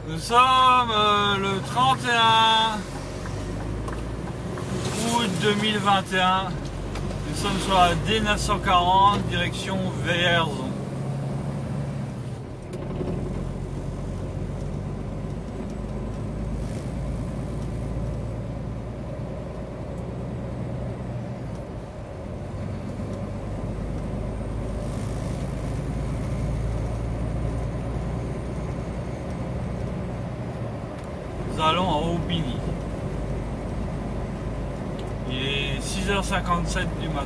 Nous sommes le 31 août 2021. Nous sommes sur la D940, direction Vierzon. Nous allons à Aubigny. Il est 6h57 du matin.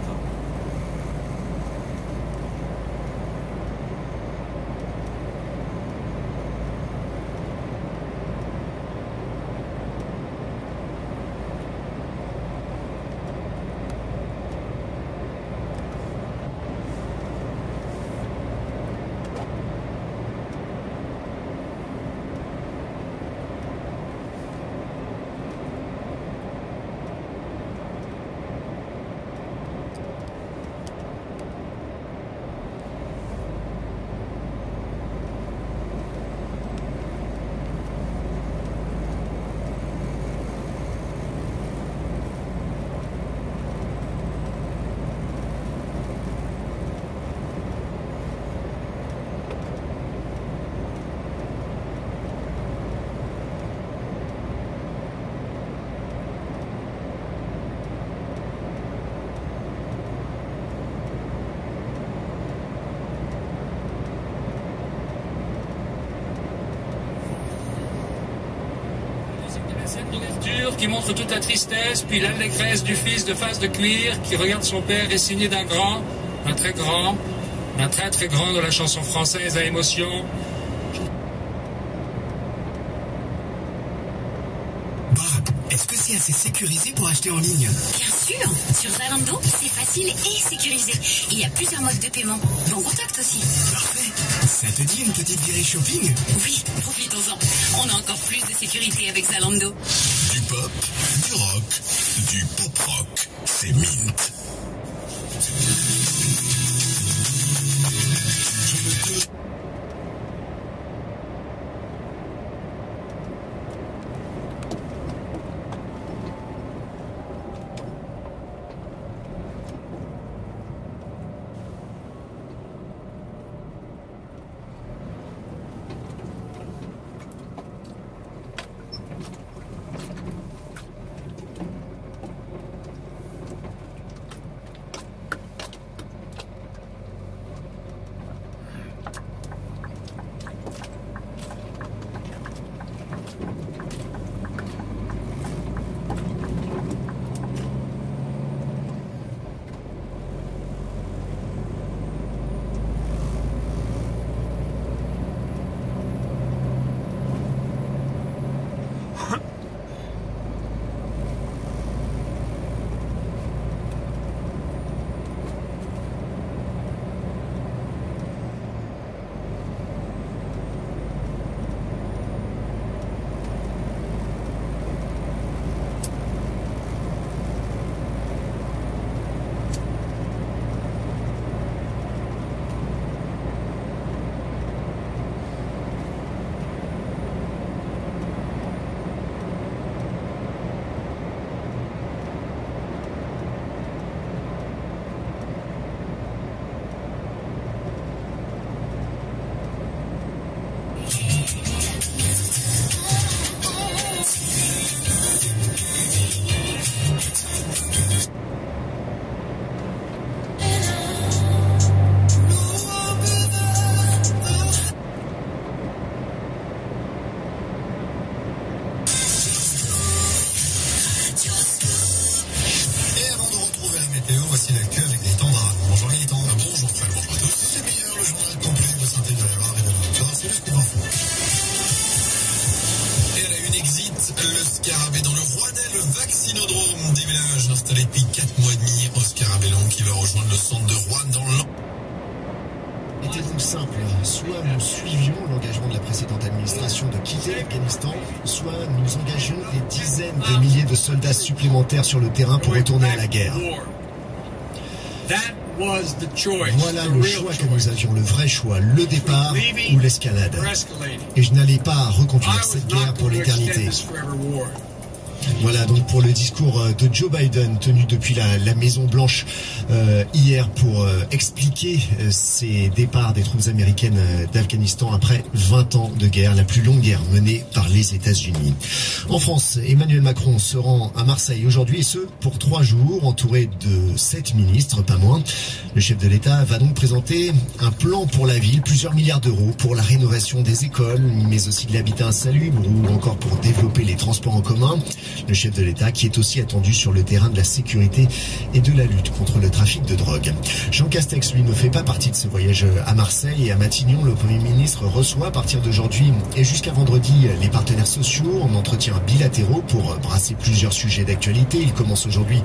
L'ouverture qui montre toute la tristesse, puis l'allégresse du fils de face de cuir qui regarde son père et signé d'un grand, d'un très grand, d'un très très grand de la chanson française à émotion. Est-ce que c'est assez sécurisé pour acheter en ligne? Bien sûr. Sur Zalando, c'est facile et sécurisé. Il y a plusieurs modes de paiement. Bon contact aussi. Parfait. Ça te dit une petite virée shopping? Oui, profitons-en. On a encore plus de sécurité avec Zalando. Du pop, du rock, du pop rock. C'est Mint. Le Scarabée dans le Rouennais, le vaccinodrome des villages installé depuis 4 mois et demi. Oscar Abellon qui va rejoindre le centre de Rouen dans l'an. Était donc simple, soit nous suivions l'engagement de la précédente administration de quitter l'Afghanistan, soit nous engagions des dizaines de milliers de soldats supplémentaires sur le terrain pour retourner à la guerre. Voilà le choix que nous avions, le vrai choix, le départ ou l'escalade. Et je n'allais pas reconduire cette guerre pour l'éternité. Voilà donc pour le discours de Joe Biden tenu depuis la Maison Blanche hier pour expliquer ces départs des troupes américaines d'Afghanistan après 20 ans de guerre, la plus longue guerre menée par les États-Unis. En France, Emmanuel Macron se rend à Marseille aujourd'hui et ce pour 3 jours, entouré de 7 ministres, pas moins. Le chef de l'État va donc présenter un plan pour la ville, plusieurs milliards d'euros pour la rénovation des écoles, mais aussi de l'habitat insalubre ou encore pour développer les transports en commun. Le chef de l'État qui est aussi attendu sur le terrain de la sécurité et de la lutte contre le trafic de drogue. Jean Castex, lui, ne fait pas partie de ce voyage à Marseille et à Matignon. Le Premier ministre reçoit à partir d'aujourd'hui et jusqu'à vendredi les partenaires sociaux en entretien bilatéraux pour brasser plusieurs sujets d'actualité. Il commence aujourd'hui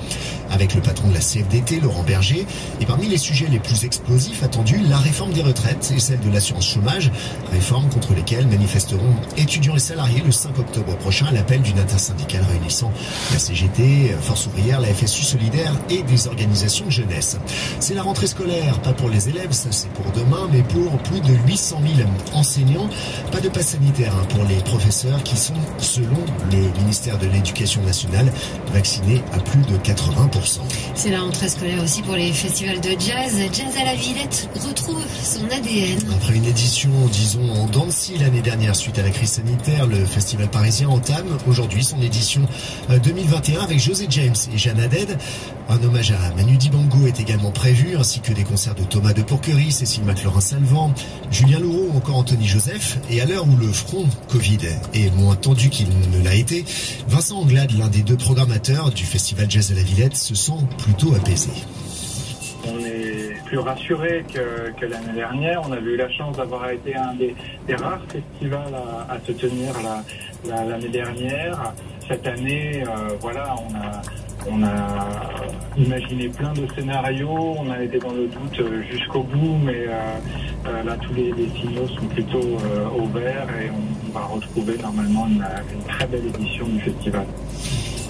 avec le patron de la CFDT, Laurent Berger. Et parmi les sujets les plus explosifs attendus, la réforme des retraites et celle de l'assurance chômage, réforme contre lesquelles manifesteront étudiants et salariés le 5 octobre prochain à l'appel d'une intersyndicale réunissant la CGT, Force ouvrière, la FSU solidaire et des organisations de jeunesse. C'est la rentrée scolaire, pas pour les élèves, ça c'est pour demain, mais pour plus de 800 000 enseignants. Pas de passe sanitaire pour les professeurs qui sont, selon le ministère de l'Éducation nationale, vaccinés à plus de 80%. C'est la rentrée scolaire aussi pour les festivals de jazz. Jazz à la Villette retrouve son ADN. Après une édition, disons, en dents de scie l'année dernière suite à la crise sanitaire, le festival parisien entame aujourd'hui son édition 2021 avec José James et Jeanne Haddad. Un hommage à Manu Dibango est également prévu, ainsi que des concerts de Thomas de Pourquerie, Cécile McLaurin-Salvant, Julien Louraud ou encore Anthony Joseph. Et à l'heure où le front Covid est moins tendu qu'il ne l'a été, Vincent Anglade, l'un des 2 programmateurs du festival Jazz à la Villette, se sent plutôt apaisé. On est plus rassuré que l'année dernière. On avait eu la chance d'avoir été un des rares festivals à se tenir l'année dernière. Cette année, voilà, on a imaginé plein de scénarios. On a été dans le doute jusqu'au bout, mais là, tous les signaux sont plutôt au vert et on va retrouver normalement une très belle édition du festival.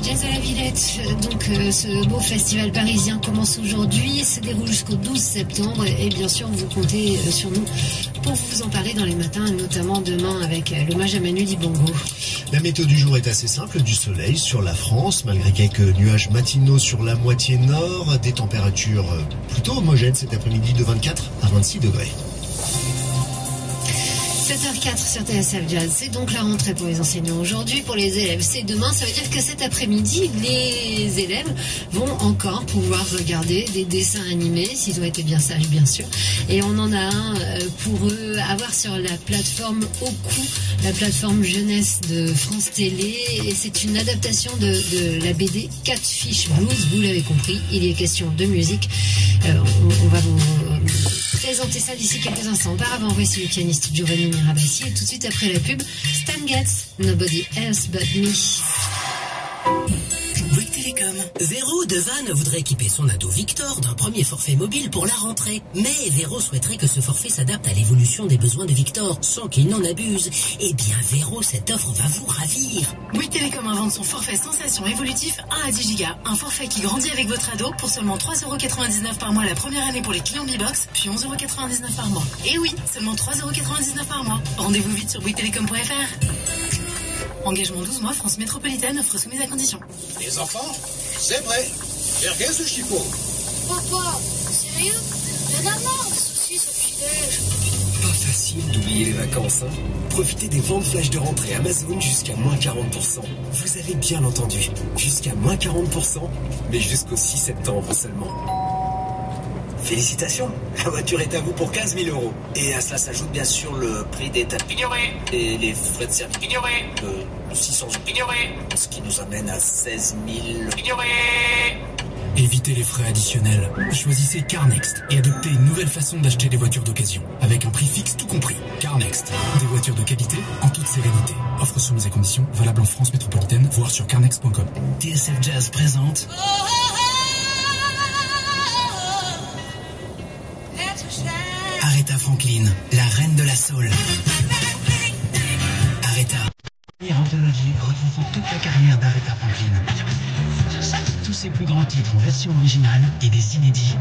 Jazz à la Villette, donc ce beau festival parisien commence aujourd'hui, se déroule jusqu'au 12 septembre et bien sûr vous comptez sur nous pour vous en parler dans les matins, notamment demain avec l'hommage à Manu Dibango. La météo du jour est assez simple, du soleil sur la France, malgré quelques nuages matinaux sur la moitié nord, des températures plutôt homogènes cet après-midi de 24 à 26 degrés. 7h04 sur TSF Jazz, c'est donc la rentrée pour les enseignants aujourd'hui, pour les élèves c'est demain, ça veut dire que cet après-midi les élèves vont encore pouvoir regarder des dessins animés, s'ils ont été bien sages bien sûr, et on en a un pour eux à voir sur la plateforme Oku, la plateforme jeunesse de France Télé, et c'est une adaptation de la BD Catfish Blues, vous l'avez compris, il y est question de musique, on va vous présenter ça d'ici quelques instants. Auparavant, voici le pianiste Giovanni Mirabassi et tout de suite après la pub, Stan Getz, Nobody Else But Me. Bouygues Télécom. Véro de Vannes voudrait équiper son ado Victor d'un premier forfait mobile pour la rentrée. Mais Véro souhaiterait que ce forfait s'adapte à l'évolution des besoins de Victor sans qu'il n'en abuse. Eh bien Véro, cette offre va vous ravir. Bouygues Télécom invente son forfait sensation évolutif 1 à 10 Go. Un forfait qui grandit avec votre ado pour seulement 3,99€ par mois la première année pour les clients B-Box, puis 11,99€ par mois. Et oui, seulement 3,99€ par mois. Rendez-vous vite sur bouyguestelecom.fr. Engagement 12 mois, France métropolitaine, offre soumise à condition. Les enfants, c'est vrai. Merguez ou chipot? Papa, sérieux? Y'en a marre des saucisses au petit-déj. Pas facile d'oublier les vacances, hein. Profitez des ventes flash de rentrée Amazon jusqu'à moins 40%. Vous avez bien entendu, jusqu'à moins 40%, mais jusqu'au 6 septembre seulement. Félicitations, la voiture est à vous pour 15 000 €. Et à cela s'ajoute bien sûr le prix des taxes ignorés et les frais de service ignorés, 600 € ignorés, ce qui nous amène à 16 000 ignorés. Évitez les frais additionnels. Choisissez CarNext et adoptez une nouvelle façon d'acheter des voitures d'occasion, avec un prix fixe tout compris. CarNext, des voitures de qualité en toute sérénité. Offre soumise à conditions, valable en France métropolitaine, voire sur carnext.com. TSF Jazz présente Aretha Franklin, la reine de la soul. Aretha. Retrouvons toute la carrière d'Aretha Franklin. Tous ses plus grands titres en version originale et des inédits.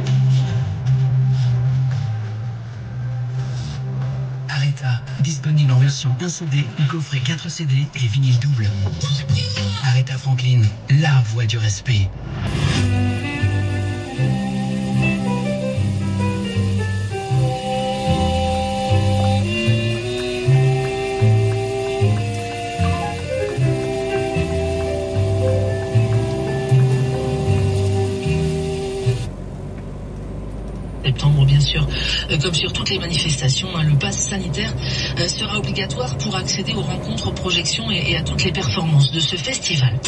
Attention, un CD, coffret 4 CD et vinyle double. Aretha Franklin, la voix du respect. Bien sûr, comme sur toutes les manifestations, le pass sanitaire sera obligatoire pour accéder aux rencontres, aux projections et à toutes les performances de ce festival.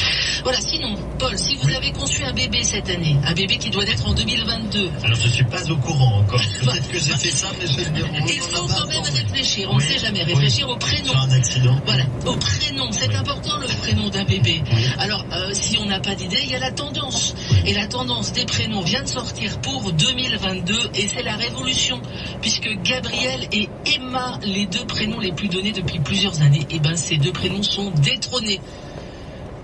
Voilà, sinon, Paul, si vous avez conçu un bébé cette année, un bébé qui doit naître en 2022... Alors je suis pas au courant encore, peut-être que j'ai fait ça, mais je vais il faut quand même réfléchir, on ne sait jamais, réfléchir au prénom. Sur un accident. Voilà, au prénom, c'est important le prénom d'un bébé. Alors, si on n'a pas d'idée, il y a la tendance. Et la tendance des prénoms vient de sortir pour 2022 et c'est la révolution, puisque Gabriel et Emma, les deux prénoms les plus donnés depuis plusieurs années, et ben ces deux prénoms sont détrônés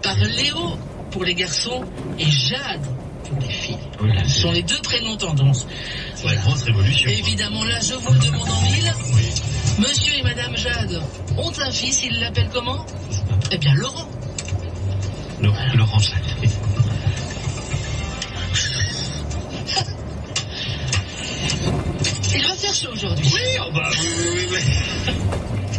par Léo pour les garçons et Jade pour les filles. Voilà, ce sont les deux prénoms tendance. C'est la grosse révolution. Évidemment, là, je vous le demande en mille. Monsieur et Madame Jade ont un fils, ils l'appellent comment? Eh bien, Laurent. Laurent Jade. Il va faire chaud aujourd'hui. Oui.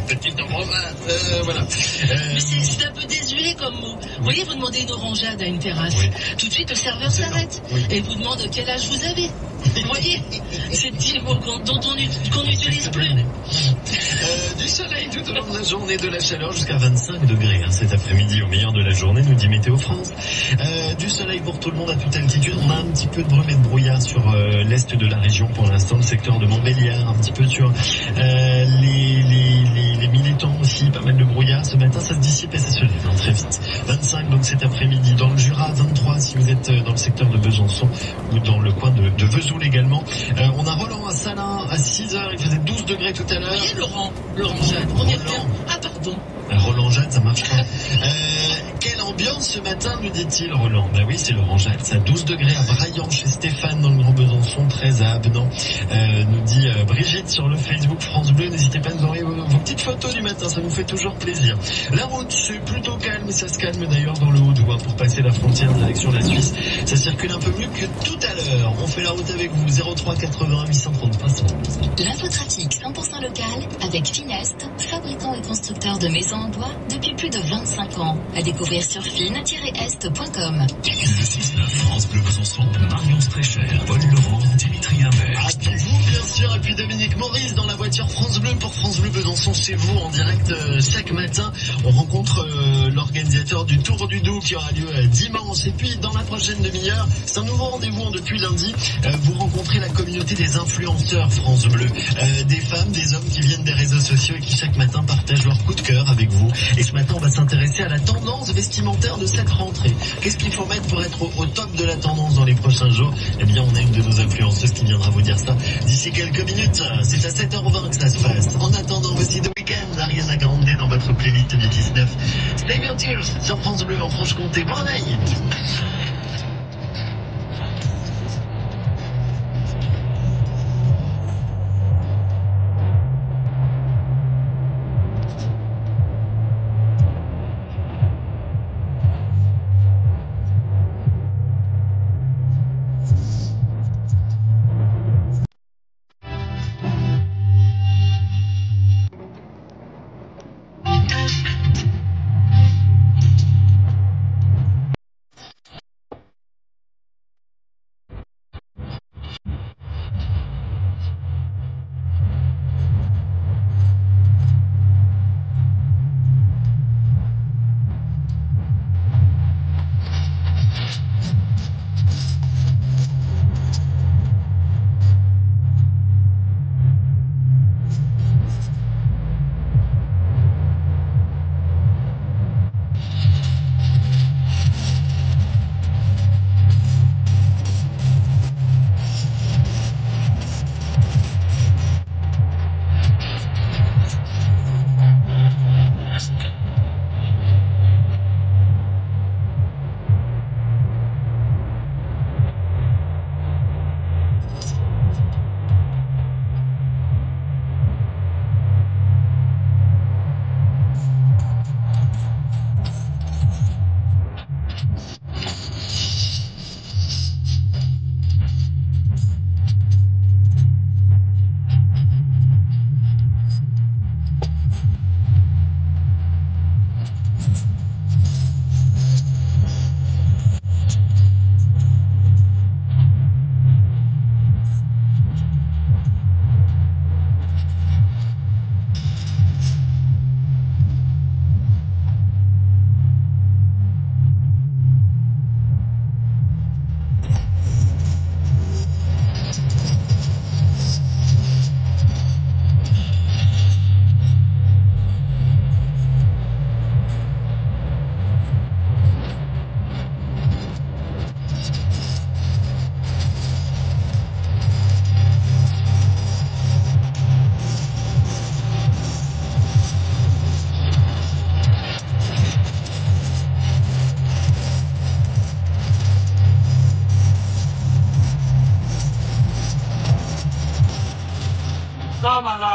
Petite orangeade, voilà. Mais c'est un peu désuet comme mot. Vous voyez, vous demandez une orangeade à une terrasse. Tout de suite, le serveur s'arrête et vous demande quel âge vous avez. Vous voyez, ces petits mots qu'on n'utilise plus. Du soleil tout au long de la journée, de la chaleur jusqu'à 25 degrés cet après-midi au meilleur de la journée, nous dit Météo France. Du soleil pour tout le monde à toute altitude. On a un petit peu de brume et de brouillard sur l'est de la région pour l'instant, le secteur de Montbéliard, un petit peu sur les militants aussi, pas mal de brouillard. Ce matin, ça se dissipe et ça se lève très vite. 25 donc cet après-midi dans le Jura, 23 si vous êtes dans le secteur de Besançon ou dans le coin de Vesoul également. On a Roland à Salins à 6h, il faisait 12 degrés tout à l'heure. Vous voyez Laurent Jade, on y revient. Ah pardon. Roland Jade, ça marche pas. Quelle ambiance ce matin, nous dit-il Roland. Bah oui, c'est Laurent Jade, ça 12 degrés à Braillant chez Stéphane dans le Grand Besançon, 13 à Abenan. Nous dit Brigitte sur le Facebook France Bleu. N'hésitez pas à nous envoyer vos petites photos du matin, ça nous fait toujours plaisir. La route, c'est plutôt calme, et ça se calme d'ailleurs dans le Haut-Doubs pour passer la frontière direction la Suisse. Ça circule un peu mieux que tout à l'heure. On fait la route avec vous, 03 80 830 500. L'infotrafic 100% local avec Finest, fabricant et constructeur de maisons en bois depuis plus de 25 ans. À découvrir sur fin-est.com. Le 6-9 France Bleu Besançon, Marion Strécher, Paul Laurent, Dimitri Imbert. Ah, puis vous, bien sûr, et puis Dominique Maurice dans la voiture France Bleu pour France Bleu Besançon chez vous en direct chaque matin. On rencontre l'organisateur du Tour du Doubs qui aura lieu dimanche. Et puis dans la prochaine demi-heure, c'est un nouveau rendez-vous depuis lundi. Vous rencontrez la communauté des influenceurs France Bleu. Des femmes, des hommes qui viennent des réseaux sociaux et qui chaque matin partagent leur coup de cœur avec vous. Et ce matin, on va s'intéresser à la tendance vestimentaire de cette rentrée. Qu'est-ce qu'il faut mettre pour être au top de la tendance dans les prochains jours? Eh bien, on a une de nos influenceuses qui viendra vous dire ça d'ici quelques minutes. C'est à 7h20 que ça se passe. En attendant, voici The Weeknd, Ariana Grande dans votre playlist du 19. Save Your Tears sur France Bleu en Franche-Comté. Bonne veille.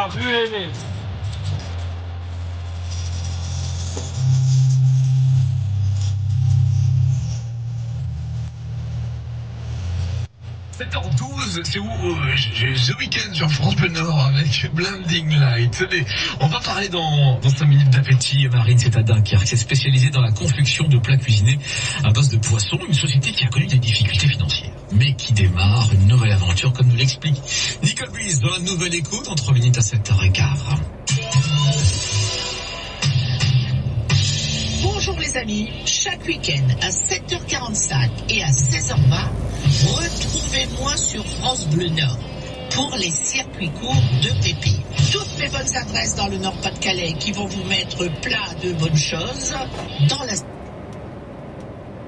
ruiner. C'est en 12, c'est où The Weeknd sur France Bleu Nord avec Blinding Light. On va parler dans 5 minutes d'appétit. Marine, c'est à Dunkerque. C'est spécialisé dans la confection de plats cuisinés à base de poisson. Une société qui a connu des difficultés financières, mais qui démarre une nouvelle aventure, comme nous l'explique Nicole Buis dans la Nouvelle Écho dans 3 minutes à 7h15. Bonjour les amis, chaque week-end à 7h45 et à 16h20, retrouvez-moi sur France Bleu Nord pour les circuits courts de Pépi. Toutes mes bonnes adresses dans le Nord-Pas-de-Calais qui vont vous mettre plein de bonnes choses dans la...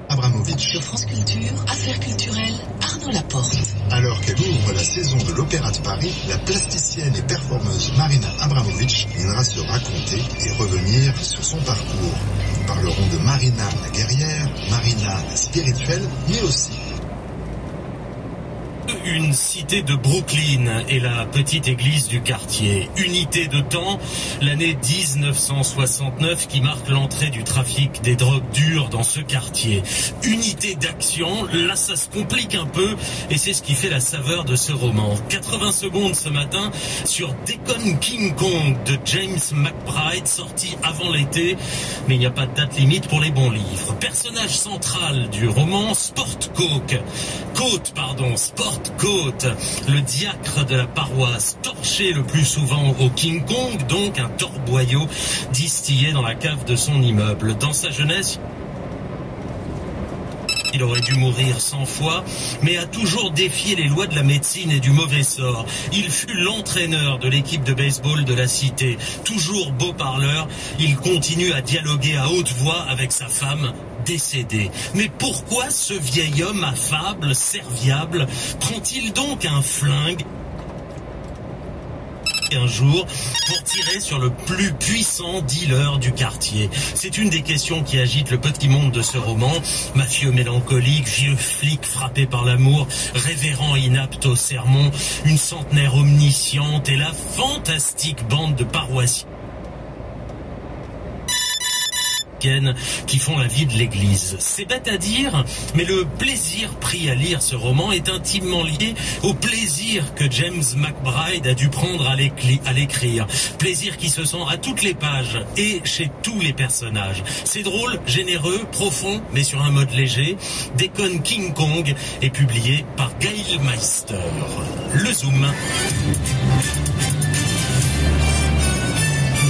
Abramovic. Sur France Culture, Affaires culturelles, Arnaud Laporte. Alors qu'elle ouvre la saison de l'Opéra de Paris, la plasticienne et performeuse Marina Abramovic viendra se raconter et revenir sur son parcours. Nous parlerons de Marina la guerrière, Marina la spirituelle, mais aussi une cité de Brooklyn et la petite église du quartier. Unité de temps, l'année 1969 qui marque l'entrée du trafic des drogues dures dans ce quartier. Unité d'action, là ça se complique un peu et c'est ce qui fait la saveur de ce roman. 80 secondes ce matin sur Déconne King Kong de James McBride, sorti avant l'été, mais il n'y a pas de date limite pour les bons livres. Personnage central du roman, Sport Côte, le diacre de la paroisse, torché le plus souvent au King Kong, donc un torboyau distillé dans la cave de son immeuble. Dans sa jeunesse, il aurait dû mourir 100 fois, mais a toujours défié les lois de la médecine et du mauvais sort. Il fut l'entraîneur de l'équipe de baseball de la cité. Toujours beau parleur, il continue à dialoguer à haute voix avec sa femme décédée. Mais pourquoi ce vieil homme affable, serviable, prend-il donc un flingue un jour pour tirer sur le plus puissant dealer du quartier? C'est une des questions qui agite le petit monde de ce roman. Mafieux mélancolique, vieux flic frappé par l'amour, révérend inapte au sermon, une centenaire omnisciente et la fantastique bande de paroissiens qui font la vie de l'église. C'est bête à dire, mais le plaisir pris à lire ce roman est intimement lié au plaisir que James McBride a dû prendre à l'écrire. Plaisir qui se sent à toutes les pages et chez tous les personnages. C'est drôle, généreux, profond, mais sur un mode léger. Déconne King Kong est publié par Gail Meister. Le Zoom. Ma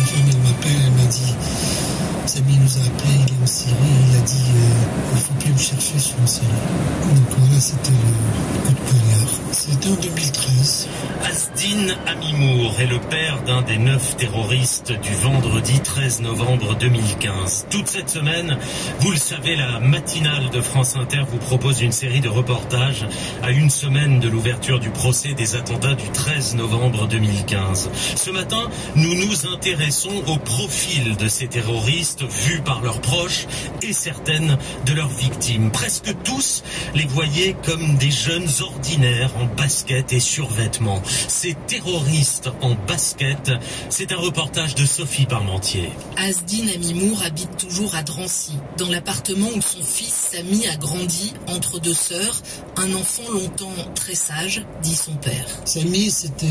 femme, elle m'appelle, elle m'a dit... Samy nous a appelé, il est en Syrie, il a dit il ne faut plus me chercher sur en Syrie. Donc voilà, c'était le coup de poignard. C'était en 2013. Asdin Amimour est le père d'un des 9 terroristes du vendredi 13 novembre 2015. Toute cette semaine, vous le savez, la matinale de France Inter vous propose une série de reportages à une semaine de l'ouverture du procès des attentats du 13 novembre 2015. Ce matin, nous nous intéressons au profil de ces terroristes vus par leurs proches et certaines de leurs victimes. Presque tous les voyaient comme des jeunes ordinaires en basket et survêtements. Ces terroristes en basket, c'est un reportage de Sophie Parmentier. Asdin Amimour habite toujours à Drancy, dans l'appartement où son fils Samy a grandi entre deux sœurs, un enfant longtemps très sage, dit son père. Samy, c'était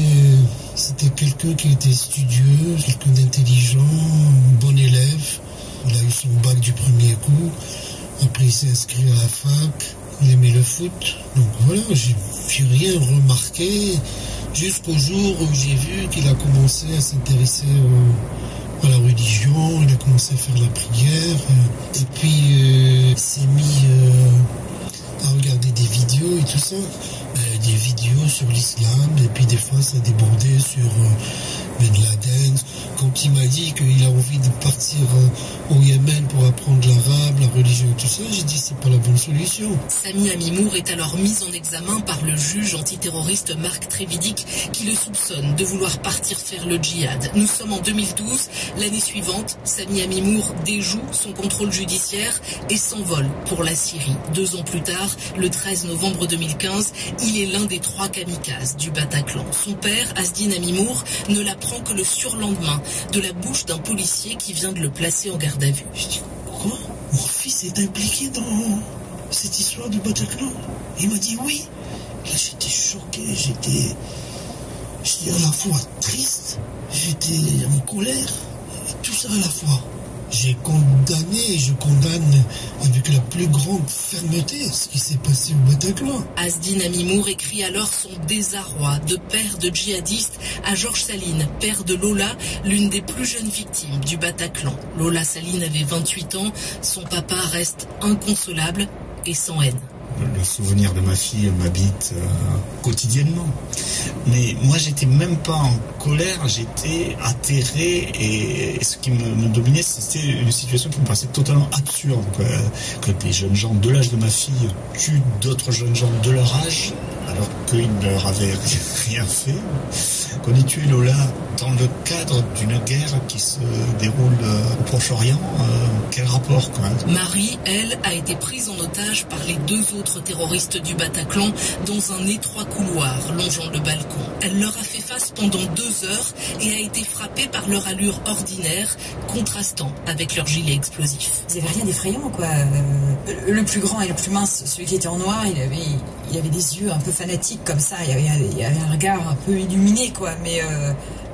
quelqu'un qui était studieux, quelqu'un d'intelligent, un bon élève. Il a eu son bac du premier coup. Après, il s'est inscrit à la fac. Il aimait le foot. Donc voilà, j'ai rien remarqué jusqu'au jour où j'ai vu qu'il a commencé à s'intéresser à la religion. Il a commencé à faire la prière. Et puis, il s'est mis à regarder des vidéos et tout ça. Des vidéos sur l'islam. Et puis, des fois, ça débordait sur Ben Laden. Quand il m'a dit qu'il a envie de partir au Yémen pour apprendre l'arabe, la religion et tout ça, j'ai dit c'est pas la bonne solution. Samy Amimour est alors mis en examen par le juge antiterroriste Marc Trévidic qui le soupçonne de vouloir partir faire le djihad. Nous sommes en 2012. L'année suivante, Samy Amimour déjoue son contrôle judiciaire et s'envole pour la Syrie. 2 ans plus tard, le 13 novembre 2015, il est l'un des 3 kamikazes du Bataclan. Son père, Asdin Amimour, ne l'apprend n'apprend que le surlendemain de la bouche d'un policier qui vient de le placer en garde à vue. Je dis, quoi? Mon fils est impliqué dans cette histoire du Bataclan? Il m'a dit oui. Là, j'étais choqué, j'étais à la fois triste, j'étais en colère, et tout ça à la fois. J'ai condamné et je condamne avec la plus grande fermeté ce qui s'est passé au Bataclan. Asdine Amimour écrit alors son désarroi de père de djihadiste à Georges Saline, père de Lola, l'une des plus jeunes victimes du Bataclan. Lola Saline avait 28 ans, son papa reste inconsolable et sans haine. Le souvenir de ma fille m'habite quotidiennement. Mais moi, j'étais même pas en colère, j'étais atterré et ce qui me dominait, c'était une situation qui me paraissait totalement absurde. Que des jeunes gens de l'âge de ma fille tuent d'autres jeunes gens de leur âge alors qu'ils ne leur avaient rien fait. Qu'on ait tué Lola dans le cadre d'une guerre qui se déroule au Proche-Orient, quel rapport quand même? Marie, elle, a été prise en otage par les deux autres terroristes du Bataclan dans un étroit couloir longeant le balcon. Elle leur a fait face pendant 2 heures et a été frappée par leur allure ordinaire, contrastant avec leur gilet explosif. Il n'y avait rien d'effrayant, quoi. Le plus grand et le plus mince, celui qui était en noir, il avait des yeux un peu fanatiques comme ça. Il y avait un regard un peu illuminé, quoi.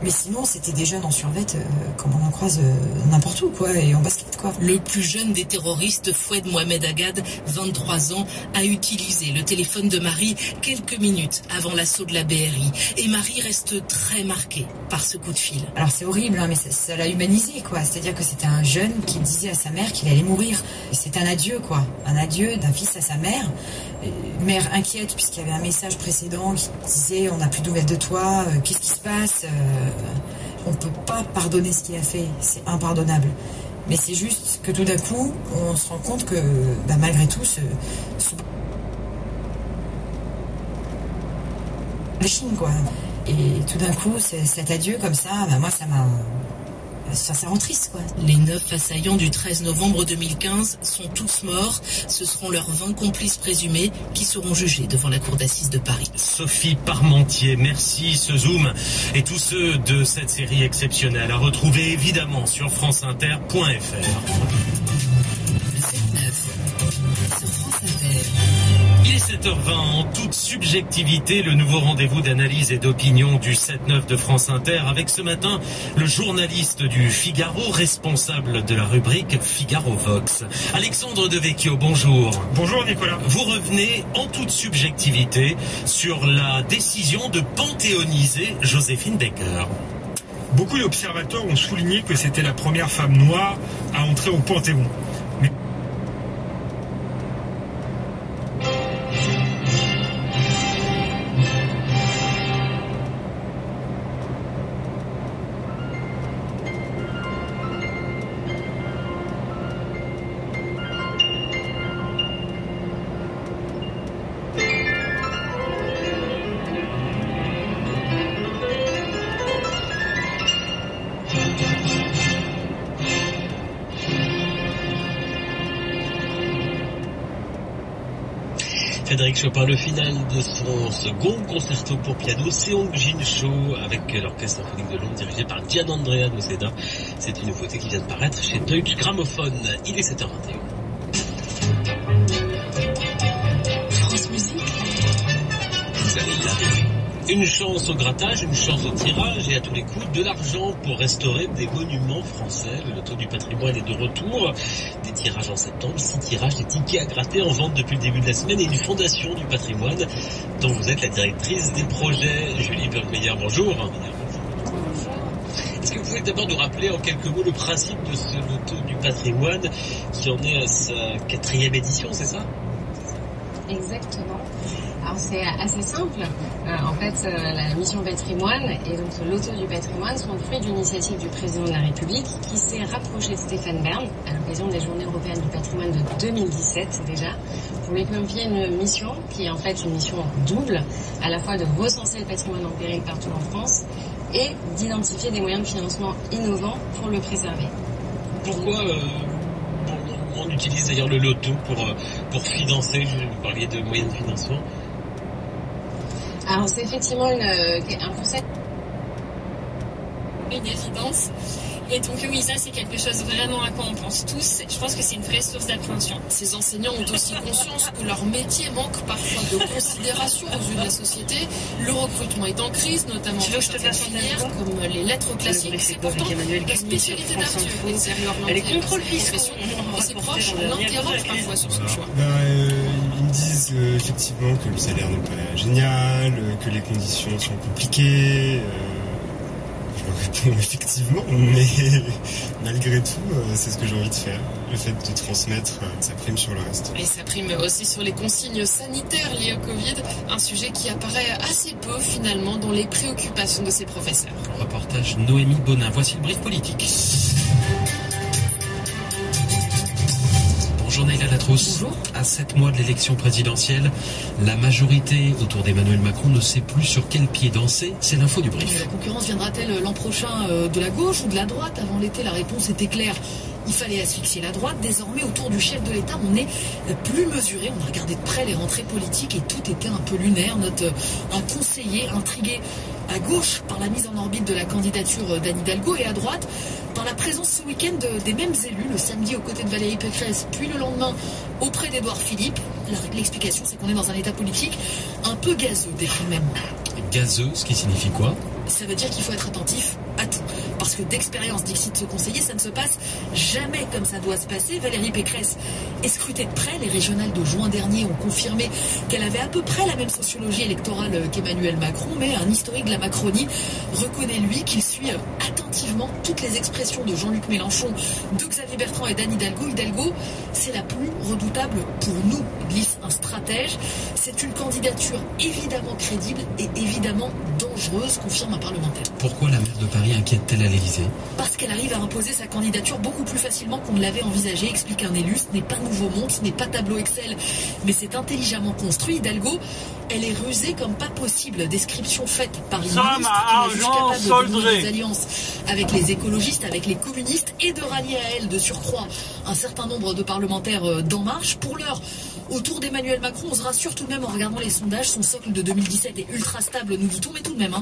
Mais sinon, c'était des jeunes en survêt, comme on en croise n'importe où, quoi, et en basket, quoi. Le plus jeune des terroristes, Foued Mohamed Agad, 23 ans, a utilisé le téléphone de Marie quelques minutes avant l'assaut de la BRI. Et Marie reste très marquée par ce coup de fil. Alors c'est horrible, hein, mais ça l'a humanisé, quoi. C'est-à-dire que c'était un jeune qui disait à sa mère qu'il allait mourir. C'est un adieu, quoi. Un adieu d'un fils à sa mère. Une mère inquiète, puisqu'il y avait un message précédent qui disait « On n'a plus de nouvelles de toi, qu'est-ce qui se passe ?» On ne peut pas pardonner ce qu'il a fait, c'est impardonnable. Mais c'est juste que tout d'un coup, on se rend compte que malgré tout, la Chine, quoi. Et tout d'un coup, cet adieu comme ça, moi, ça rend triste, quoi. Les 9 assaillants du 13 novembre 2015 sont tous morts. Ce seront leurs 20 complices présumés qui seront jugés devant la cour d'assises de Paris. Sophie Parmentier, merci. Ce zoom et tous ceux de cette série exceptionnelle à retrouver évidemment sur franceinter.fr. Il est 7h20 en toute subjectivité, le nouveau rendez-vous d'analyse et d'opinion du 7-9 de France Inter avec ce matin le journaliste du Figaro, responsable de la rubrique Figaro Vox. Alexandre Devecchio, bonjour. Bonjour Nicolas. Vous revenez en toute subjectivité sur la décision de panthéoniser Joséphine Baker. Beaucoup d'observateurs ont souligné que c'était la première femme noire à entrer au Panthéon. Frédéric Chopin, le final de son second concerto pour piano, Seongjin Cho, avec l'orchestre symphonique de Londres dirigé par Gianandrea Noseda. C'est une nouveauté qui vient de paraître chez Deutsche Grammophon. Il est 7h21. France Musique. Vous allez l'adorer. Une chance au grattage, une chance au tirage et à tous les coups de l'argent pour restaurer des monuments français. Le loto du patrimoine est de retour. Des tirages en septembre, 6 tirages, des tickets à gratter en vente depuis le début de la semaine et une fondation du patrimoine dont vous êtes la directrice des projets. Julie Bergmeyer, bonjour. Est-ce que vous pouvez d'abord nous rappeler en quelques mots le principe de ce loto du patrimoine qui en est à sa 4e édition, c'est ça ? Exactement. Alors c'est assez simple. En fait, la mission patrimoine et donc le loto du patrimoine sont le fruit d'une initiative du président de la République qui s'est rapproché de Stéphane Bern à l'occasion des Journées européennes du patrimoine de 2017 déjà, pour lui confier une mission qui est en fait une mission double, à la fois de recenser le patrimoine en péril partout en France et d'identifier des moyens de financement innovants pour le préserver. Pourquoi on utilise d'ailleurs le loto pour financer, vous parliez de moyens de financement? Alors c'est effectivement un concept une évidence. Et donc oui, ça c'est quelque chose vraiment à quoi on pense tous. Je pense que c'est une vraie source d'appréhension. Ces enseignants ont aussi conscience que leur métier manque parfois de considération aux yeux de la société. Le recrutement est en crise, notamment dans certaines filières comme les lettres classiques. C'est pourtant la spécialité d'Arthur, une série orientée vers cette profession. Et ses proches l'interrogent parfois sur son choix. Ils me disent effectivement que le salaire n'est pas génial, que les conditions sont compliquées. Je réponds effectivement, mais malgré tout, c'est ce que j'ai envie de faire. Le fait de transmettre, ça prime sur le reste. Et ça prime aussi sur les consignes sanitaires liées au Covid, un sujet qui apparaît assez peu finalement dans les préoccupations de ces professeurs. Reportage Noémie Bonin. Voici le brief politique. Bonjour Naïla Latrousse. Bonjour. À 7 mois de l'élection présidentielle, la majorité autour d'Emmanuel Macron ne sait plus sur quel pied danser. C'est l'info du brief. La concurrence viendra-t-elle l'an prochain de la gauche ou de la droite? Avant l'été, la réponse était claire. Il fallait asphyxier la droite. Désormais, autour du chef de l'État, on est plus mesuré. On a regardé de près les rentrées politiques et tout était un peu lunaire. Note un conseiller intrigué à gauche par la mise en orbite de la candidature d'Anne Hidalgo et à droite par la présence ce week-end des mêmes élus, le samedi aux côtés de Valérie Pécresse, puis le lendemain auprès d'Édouard Philippe. L'explication, c'est qu'on est dans un état politique un peu gazeux, décrit même. Gazeux, ce qui signifie quoi? Ça veut dire qu'il faut être attentif à tout. Parce que d'expérience, d'ici de ce conseiller, ça ne se passe jamais comme ça doit se passer. Valérie Pécresse est scrutée de près. Les régionales de juin dernier ont confirmé qu'elle avait à peu près la même sociologie électorale qu'Emmanuel Macron, mais un historique de la Macronie reconnaît, lui, qu'il suit attentivement toutes les expressions de Jean-Luc Mélenchon, de Xavier Bertrand et d'Anne Hidalgo. Hidalgo, c'est la plus redoutable pour nous, glisse un stratège. C'est une candidature évidemment crédible et évidemment dangereuse, confirme un parlementaire. Pourquoi la maire de Paris inquiète-t-elle à l'Élysée? Parce qu'elle arrive à imposer sa candidature beaucoup plus facilement qu'on ne l'avait envisagé, explique un élu. Ce n'est pas nouveau monde, ce n'est pas tableau Excel, mais c'est intelligemment construit. Hidalgo, elle est rusée comme pas possible. Description faite par une ministre qui est juste capable de nouer des alliances avec les écologistes, avec les communistes et de rallier à elle de surcroît un certain nombre de parlementaires d'En Marche. Pour l'heure, autour d'Emmanuel Macron, on se rassure tout de même en regardant les sondages. Son socle de 2017 est ultra stable, nous dit-on, mais tout de même,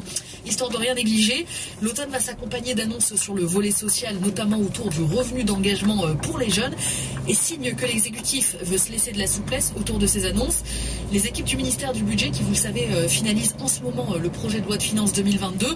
histoire de rien négliger. L'automne va s'accompagner d'annonces sur le volet social, notamment autour du revenu d'engagement pour les jeunes. Et signe que l'exécutif veut se laisser de la souplesse autour de ces annonces, les équipes du ministère du Budget, qui vous le savez, finalisent en ce moment le projet de loi de finances 2022,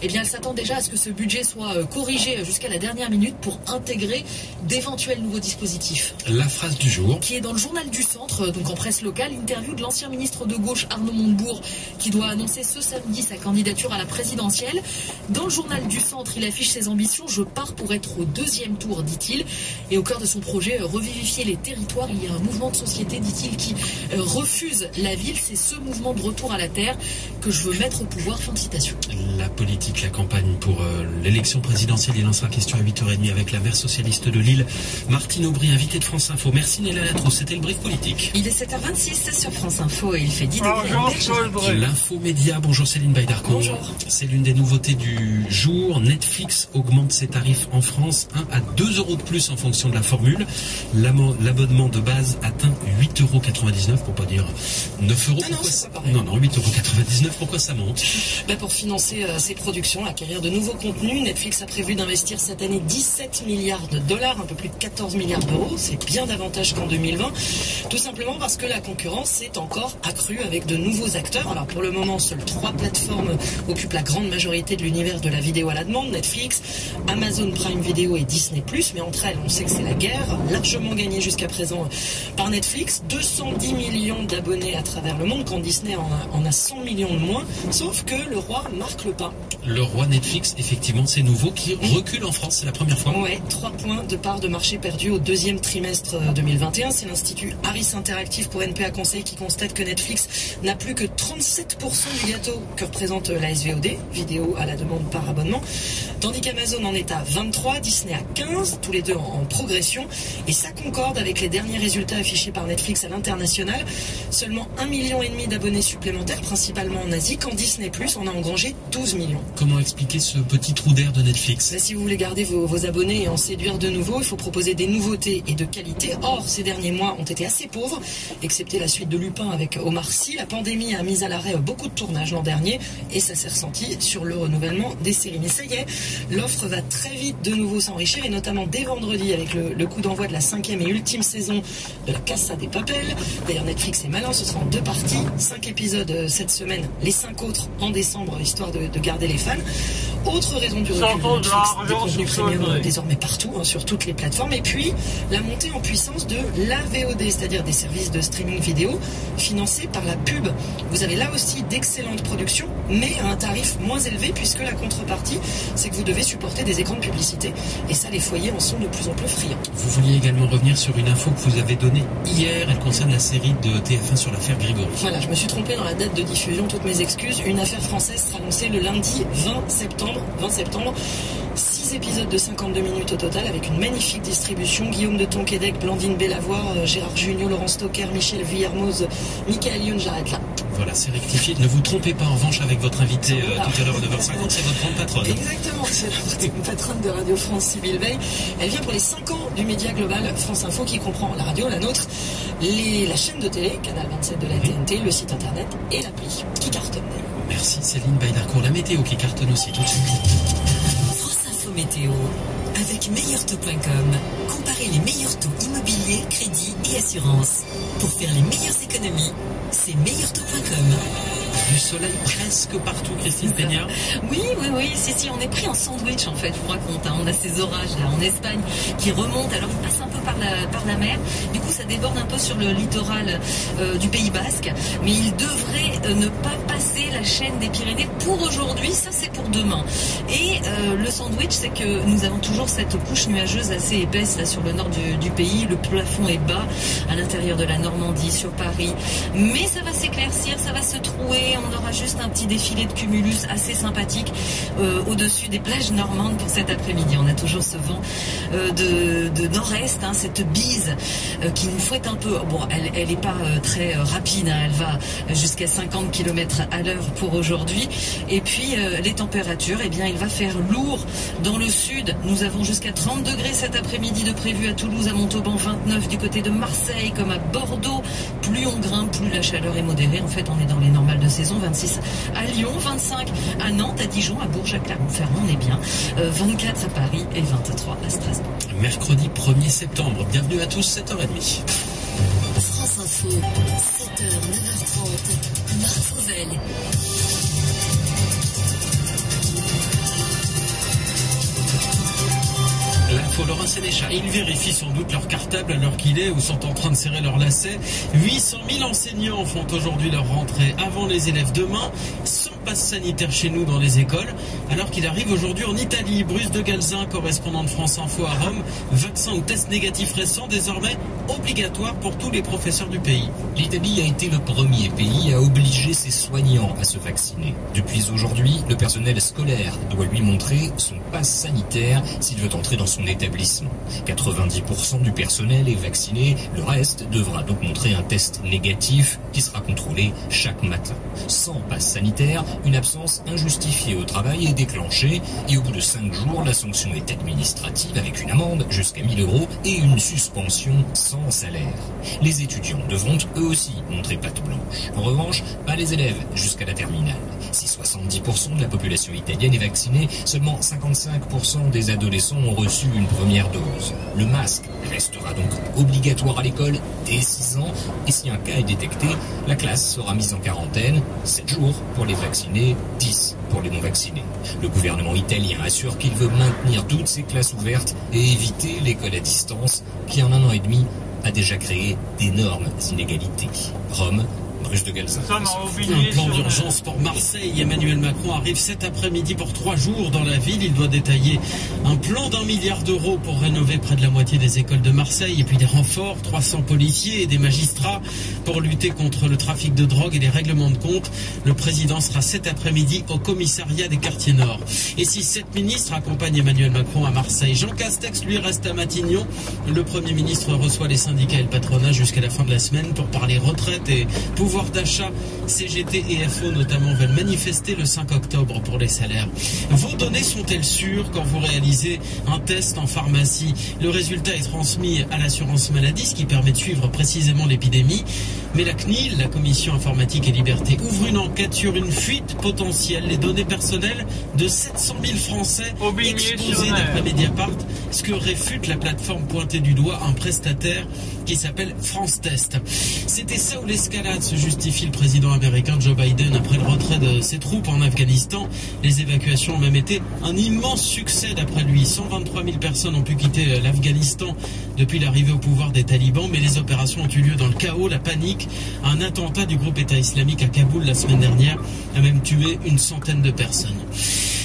eh bien elles s'attendent déjà à ce que ce budget soit corrigé jusqu'à la dernière minute pour intégrer d'éventuels nouveaux dispositifs. La phrase du jour, qui est dans le journal du Centre, donc en presse locale, interview de l'ancien ministre de gauche Arnaud Montebourg, qui doit annoncer ce samedi sa candidature à la présidentielle. Dans le journal du Centre, il affiche ses ambitions. Je pars pour être au deuxième tour, dit-il. Et au cœur de son projet, revivifier les territoires, il y a un mouvement de société, dit-il, qui refuse la ville. C'est ce mouvement de retour à la terre que je veux mettre au pouvoir. Fin de citation. La politique, la campagne pour l'élection présidentielle, il en sera question à 8h30 avec la maire socialiste de Lille, Martine Aubry, invitée de France Info. Merci Naïla Latrousse, c'était le brief politique. Il est 7h26 sur France Info et il fait 10 degrés. L'info média, bonjour Céline Baydarco. Bonjour. C'est l'une des nouveautés du jour. Netflix augmente ses tarifs en France, 1 à 2 euros de plus en fonction de la formule. L'abonnement de base atteint 8,99 €, pour pas dire 9 €. Non, 8,99 €. Pourquoi ça monte? Pour financer ses productions, acquérir de nouveaux contenus, Netflix a prévu d'investir cette année 17 milliards de dollars, un peu plus de 14 milliards d'euros. C'est bien davantage qu'en 2020. Tout simplement parce que la concurrence s'est encore accrue avec de nouveaux acteurs. Alors pour le moment, seules 3 plateformes occupent la grande majorité de l'univers de la vidéo à la demande. Netflix, Amazon Prime Video et Disney+. Mais entre elles, on sait que c'est la guerre, largement gagnée jusqu'à présent par Netflix. 210 millions d'abonnés à travers le monde, quand Disney en a 100 millions de moins. Sauf que le roi marque le pas. Le roi Netflix, effectivement, c'est nouveau, qui recule en France, c'est la première fois. Ouais, 3 points de part de marché perdus au deuxième trimestre 2021. C'est l'Institut Harris Interactive pour NPA Conseil qui constate que Netflix n'a plus que 37% du gâteau que représente la SVOD, vidéo à la demande par abonnement, tandis qu'Amazon en est à 23, Disney à 15, tous les deux en progression, et ça concorde avec les derniers résultats affichés par Netflix à l'international. Seulement 1,5 million d'abonnés supplémentaires, principalement en Asie, quand Disney+, en a engrangé 12 millions. Comment expliquer ce petit trou d'air de Netflix? Si vous voulez garder vos abonnés et en séduire de nouveau, il faut proposer des nouveautés et de qualité. Or, ces derniers mois ont été assez pauvres, excepté la suite de Lupin avec Omar Sy. La pandémie a mis à l'arrêt beaucoup de tournages l'an dernier et ça s'est ressenti sur le renouvellement des séries. Mais ça y est, l'offre va très vite de nouveau s'enrichir et notamment dès vendredi avec le coup d'envoi de la 5e et ultime saison de la Casa de Papel. D'ailleurs, Netflix est malin, ce sera en 2 parties, 5 épisodes cette semaine, les 5 autres en décembre, histoire de garder les fans. Autre raison du recul de Netflix, des contenus premium désormais partout, sur toutes les plateformes. Et puis, la montée en puissance de la VOD, c'est-à-dire des services de streaming vidéo financés par la pub. Vous avez là aussi d'excellentes productions, mais à un tarif moins élevé, puisque la contrepartie, c'est que vous devez supporter des écrans de publicité. Et ça, les foyers en sont de plus en plus friands. Vous vouliez également revenir sur une info que vous avez donnée hier. Elle concerne la série de TF1 sur l'affaire Grégory. Voilà, je me suis trompé dans la date de diffusion, toutes mes excuses. Une affaire française sera lancée le lundi 20 septembre. 6 épisodes de 52 minutes au total avec une magnifique distribution. Guillaume de Tonquédec, Blandine Bellavoir, Gérard Jugnot, Laurent Stocker, Michel Villermoz, Michael Youn, j'arrête là. Voilà, c'est rectifié. Ne vous trompez pas en revanche avec votre invité tout à l'heure à 9h50, c'est votre grande patronne. Exactement, c'est la patronne de Radio France, Sybille Veil. Elle vient pour les 5 ans du média global France Info qui comprend la radio, la nôtre, la chaîne de télé, Canal 27 de la TNT, le site internet et l'appli qui cartonne. Merci Céline Baydarcourt. La météo qui cartonne aussi tout de suite. France Info Météo avec meilleurtaux.com. Comparez les meilleurs taux immobiliers, crédits et assurances. Pour faire les meilleures économies, c'est meilleurtaux.com. Du soleil presque partout, Christine Peña. Oui, si, on est pris en sandwich en fait, je vous raconte. On a ces orages là en Espagne qui remontent, alors ils passent un peu par la mer. Du coup, ça déborde un peu sur le littoral du Pays Basque. Mais ils devraient ne pas passer la chaîne des Pyrénées pour aujourd'hui, ça c'est pour demain. Et le sandwich, c'est que nous avons toujours cette couche nuageuse assez épaisse là sur le nord du pays. Le plafond est bas à l'intérieur de la Normandie, sur Paris. Mais ça va s'éclaircir, ça va se trouer. On aura juste un petit défilé de cumulus assez sympathique au-dessus des plages normandes pour cet après-midi. On a toujours ce vent de nord-est, cette bise qui nous fouette un peu. Bon, elle n'est pas très rapide, elle va jusqu'à 50 km à l'heure pour aujourd'hui. Et puis les températures, il va faire lourd dans le sud. Nous avons jusqu'à 30 degrés cet après-midi de prévu à Toulouse, à Montauban, 29 du côté de Marseille comme à Bordeaux. Plus on grimpe, plus la chaleur est modérée. En fait, on est dans les normales de saison. 26 à Lyon, 25 à Nantes, à Dijon, à Bourges, à Clermont-Ferrand, on est bien. 24 à Paris et 23 à Strasbourg. Mercredi 1er septembre. Bienvenue à tous, 7h30. France Info, 7h, 9h30, Marc Fauvel. L'info Laurent Sénéchal. Ils vérifient sans doute leur cartable à l'heure qu'il est ou sont en train de serrer leur lacet. 800 000 enseignants font aujourd'hui leur rentrée avant les élèves demain. Sans passe sanitaire chez nous dans les écoles, alors qu'il arrive aujourd'hui en Italie. Bruce de Galzin, correspondant de France Info à Rome. Vaccin ou test négatif récent, désormais obligatoire pour tous les professeurs du pays. L'Italie a été le premier pays à obliger ses soignants à se vacciner. Depuis aujourd'hui, le personnel scolaire doit lui montrer son passe sanitaire s'il veut entrer dans son établissement. 90% du personnel est vacciné, le reste devra donc montrer un test négatif qui sera contrôlé chaque matin. Sans passe sanitaire, une absence injustifiée au travail est déclenchée et au bout de 5 jours, la sanction est administrative avec une amende jusqu'à 1 000 € et une suspension sans salaire. Les étudiants devront eux aussi montrer patte blanche. En revanche, pas les élèves jusqu'à la terminale. Si 70% de la population italienne est vaccinée, seulement 55% des adolescents ont reçu une première dose. Le masque restera donc obligatoire à l'école dès 6 ans et si un cas est détecté, la classe sera mise en quarantaine, 7 jours pour les vaccinés, 10 pour les non-vaccinés. Le gouvernement italien assure qu'il veut maintenir toutes ces classes ouvertes et éviter l'école à distance qui en 1 an et demi a déjà créé d'énormes inégalités. Rome, Bruce de Galzin. Un plan d'urgence pour Marseille. Emmanuel Macron arrive cet après-midi pour 3 jours dans la ville. Il doit détailler un plan d'1 milliard d'euros pour rénover près de la moitié des écoles de Marseille et puis des renforts, 300 policiers et des magistrats pour lutter contre le trafic de drogue et les règlements de compte. Le président sera cet après-midi au commissariat des quartiers nord. Et si 7 ministres accompagnent Emmanuel Macron à Marseille, Jean Castex lui reste à Matignon. Le Premier ministre reçoit les syndicats et le patronat jusqu'à la fin de la semaine pour parler retraite et pouvoir pouvoir d'achat. CGT et FO notamment veulent manifester le 5 octobre pour les salaires. Vos données sont-elles sûres quand vous réalisez un test en pharmacie? Le résultat est transmis à l'assurance maladie, ce qui permet de suivre précisément l'épidémie. Mais la CNIL, la Commission Informatique et Liberté, ouvre une enquête sur une fuite potentielle. Les données personnelles de 700 000 Français exposées d'après Mediapart, ce que réfute la plateforme pointée du doigt, un prestataire qui s'appelle France Test. C'était ça ou l'escalade, se justifie le président américain Joe Biden après le retrait de ses troupes en Afghanistan. Les évacuations ont même été un immense succès d'après lui. 123 000 personnes ont pu quitter l'Afghanistan depuis l'arrivée au pouvoir des talibans, mais les opérations ont eu lieu dans le chaos, la panique. Un attentat du groupe État islamique à Kaboul la semaine dernière a même tué une centaine de personnes.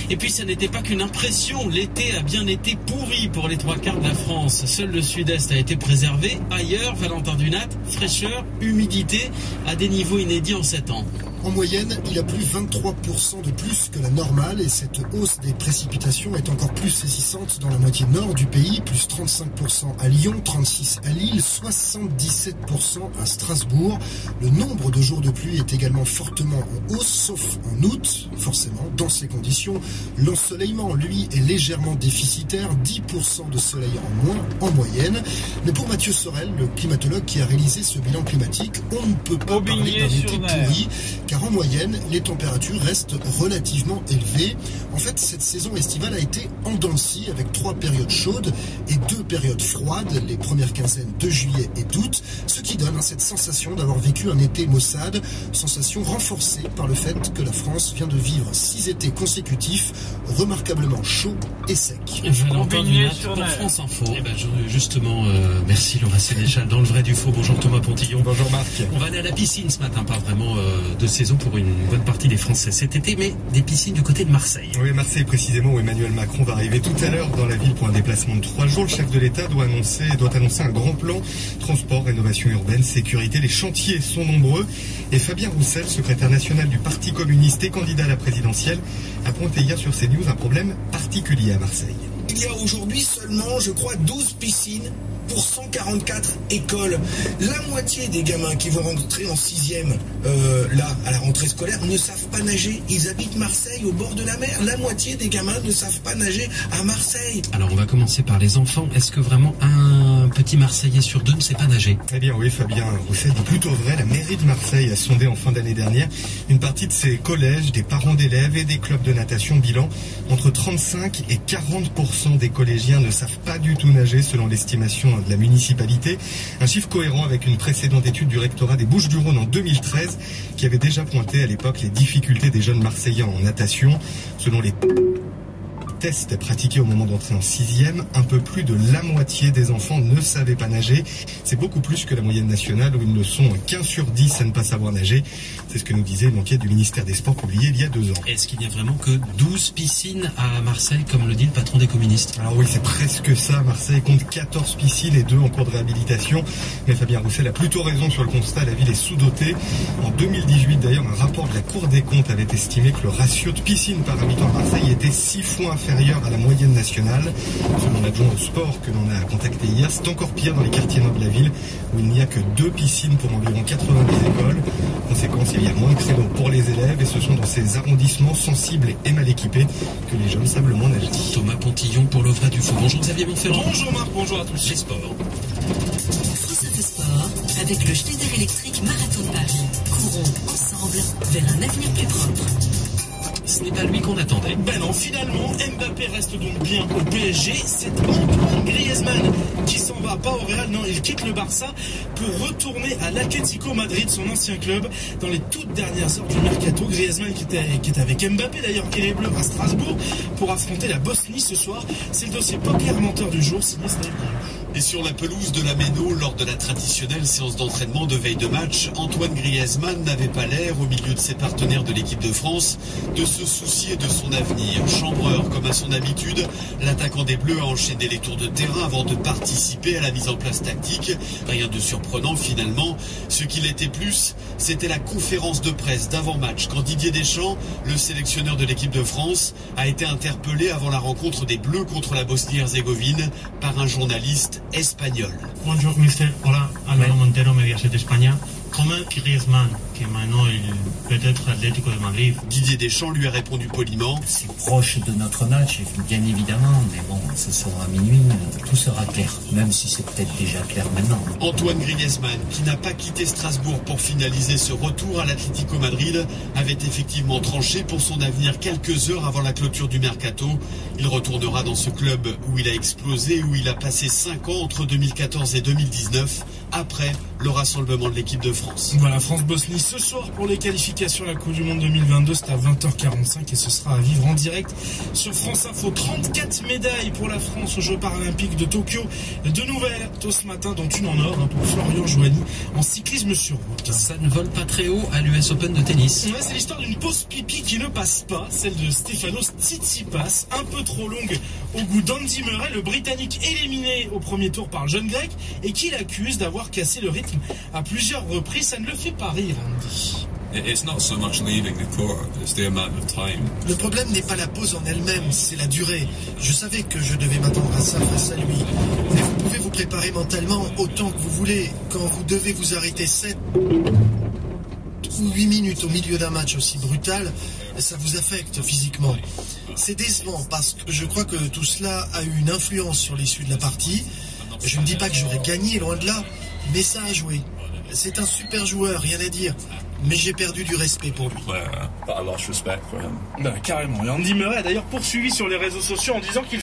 Et puis ça n'était pas qu'une impression, l'été a bien été pourri pour les 3/4 de la France. Seul le sud-est a été préservé. Ailleurs, Valentin Dunat, fraîcheur, humidité à des niveaux inédits en 7 ans. En moyenne, il a plu 23% de plus que la normale et cette hausse des précipitations est encore plus saisissante dans la moitié nord du pays, plus 35% à Lyon, 36% à Lille, 77% à Strasbourg. Le nombre de jours de pluie est également fortement en hausse, sauf en août, forcément. Dans ces conditions, l'ensoleillement, lui, est légèrement déficitaire, 10% de soleil en moins en moyenne. Mais pour Mathieu Sorel, le climatologue qui a réalisé ce bilan climatique, on ne peut pas parler d'un été pourri, car en moyenne, les températures restent relativement élevées. En fait, cette saison estivale a été en dents de scie, avec 3 périodes chaudes et 2 périodes froides, les premières quinzaines de juillet et d'août, ce qui donne cette sensation d'avoir vécu un été maussade, sensation renforcée par le fait que la France vient de vivre 6 étés consécutifs, remarquablement chauds et secs. Valentin Dunat pour France Info. Eh ben, justement, merci Laura Sénéchal. Dans le vrai du faux, bonjour Thomas Pontillon. Bonjour Marc. On va aller à la piscine ce matin, pas vraiment de saison pour une bonne partie des Français cet été, mais des piscines du côté de Marseille. Oui, Marseille précisément, où Emmanuel Macron va arriver tout à l'heure dans la ville pour un déplacement de 3 jours. Le chef de l'État doit annoncer un grand plan transport, rénovation urbaine, sécurité. Les chantiers sont nombreux et Fabien Roussel, secrétaire national du Parti communiste et candidat à la présidentielle, a pointé hier sur CNews un problème particulier à Marseille. Il y a aujourd'hui seulement, je crois, 12 piscines pour 144 écoles. La moitié des gamins qui vont rentrer en 6e, là, à la rentrée scolaire, ne savent pas nager. Ils habitent Marseille, au bord de la mer. La moitié des gamins ne savent pas nager à Marseille. Alors, on va commencer par les enfants. Est-ce que vraiment un petit Marseillais sur 2 ne sait pas nager? Eh bien oui, Fabien Roussel dit plutôt vrai. La mairie de Marseille a sondé en fin d'année dernière une partie de ses collèges, des parents d'élèves et des clubs de natation. Bilan, entre 35 et 40% des collégiens ne savent pas du tout nager, selon l'estimation de la municipalité. Un chiffre cohérent avec une précédente étude du rectorat des Bouches-du-Rhône en 2013 qui avait déjà pointé à l'époque les difficultés des jeunes Marseillais en natation. Selon les tests pratiqués au moment d'entrer en 6e, un peu plus de la moitié des enfants ne savaient pas nager. C'est beaucoup plus que la moyenne nationale où ils ne sont qu'1 sur 10 à ne pas savoir nager. C'est ce que nous disait une enquête du ministère des Sports publiée il y a 2 ans. Est-ce qu'il n'y a vraiment que 12 piscines à Marseille, comme le dit le patron des communistes? Alors oui, c'est presque ça. Marseille compte 14 piscines et 2 en cours de réhabilitation. Mais Fabien Roussel a plutôt raison sur le constat. La ville est sous-dotée. En 2018, d'ailleurs, un rapport de la Cour des comptes avait estimé que le ratio de piscines par habitant à Marseille était 6 fois inférieur à la moyenne nationale. Selon l'adjoint au sport que l'on a contacté hier, c'est encore pire dans les quartiers nord de la ville où il n'y a que 2 piscines pour environ 90 écoles. Conséquence, il y a moins de créneaux pour les élèves et ce sont dans ces arrondissements sensibles et mal équipés que les jeunes savent le moins nager. Thomas Pontillon pour le vrai du faux. Bonjour Xavier Montferrand. Bonjour Marc, bonjour à tous. Les sports. France Info Sport avec le Schneider électrique Marathon de Paris. Courons ensemble vers un avenir plus propre. Ce n'est pas lui qu'on attendait. Ben non, finalement, Mbappé reste donc bien au PSG. C'est Antoine Griezmann qui s'en va, pas au Real, non, il quitte le Barça pour retourner à l'Atlético Madrid, son ancien club, dans les toutes dernières heures du mercato. Griezmann qui est avec Mbappé d'ailleurs et les Bleus à Strasbourg pour affronter la Bosnie ce soir. C'est le dossier poker menteur du jour, signé Stéphane. Et sur la pelouse de la Méno, lors de la traditionnelle séance d'entraînement de veille de match, Antoine Griezmann n'avait pas l'air, au milieu de ses partenaires de l'équipe de France, de se soucier de son avenir. Chambreur comme à son habitude, l'attaquant des Bleus a enchaîné les tours de terrain avant de participer à la mise en place tactique. Rien de surprenant finalement. Ce qui l'était plus, c'était la conférence de presse d'avant-match quand Didier Deschamps, le sélectionneur de l'équipe de France, a été interpellé avant la rencontre des Bleus contre la Bosnie-Herzégovine par un journaliste espagnol. Bonjour, mister. Hola, Álvaro Montero, Mediaset España. Comme Griezmann, qui maintenant il peut être Atlético de Madrid. Didier Deschamps lui a répondu poliment. C'est proche de notre match, bien évidemment, mais bon, ce soir à minuit, tout sera clair, même si c'est peut-être déjà clair maintenant. Antoine Griezmann, qui n'a pas quitté Strasbourg pour finaliser ce retour à l'Atlético Madrid, avait effectivement tranché pour son avenir quelques heures avant la clôture du mercato. Il retournera dans ce club où il a explosé, où il a passé 5 ans entre 2014 et 2019, après le rassemblement de l'équipe de France. Voilà, France-Bosnie ce soir pour les qualifications à la Coupe du Monde 2022, c'est à 20h45 et ce sera à vivre en direct sur France Info. 34 médailles pour la France aux Jeux Paralympiques de Tokyo. De nouvelles tôt ce matin, dont une en or pour Florian Joanny en cyclisme sur route. Ça ne vole pas très haut à l'US Open de tennis. Ouais, c'est l'histoire d'une pause pipi qui ne passe pas, celle de Stefanos Tsitsipas, un peu trop longue au goût d'Andy Murray, le Britannique éliminé au premier tour par le jeune grec et qui l'accuse d'avoir cassé le rythme à plusieurs reprises. Ça ne le fait pas rire, Andy. Le problème n'est pas la pause en elle-même, c'est la durée. Je savais que je devais m'attendre à ça face à lui. Mais vous pouvez vous préparer mentalement autant que vous voulez. Quand vous devez vous arrêter 7 ou 8 minutes au milieu d'un match aussi brutal, ça vous affecte physiquement. C'est décevant parce que je crois que tout cela a eu une influence sur l'issue de la partie. Je ne dis pas que j'aurais gagné, loin de là, mais ça a joué. C'est un super joueur, rien à dire. Mais j'ai perdu du respect pour lui. Carrément. Et Andy Murray a d'ailleurs poursuivi sur les réseaux sociaux en disant qu'il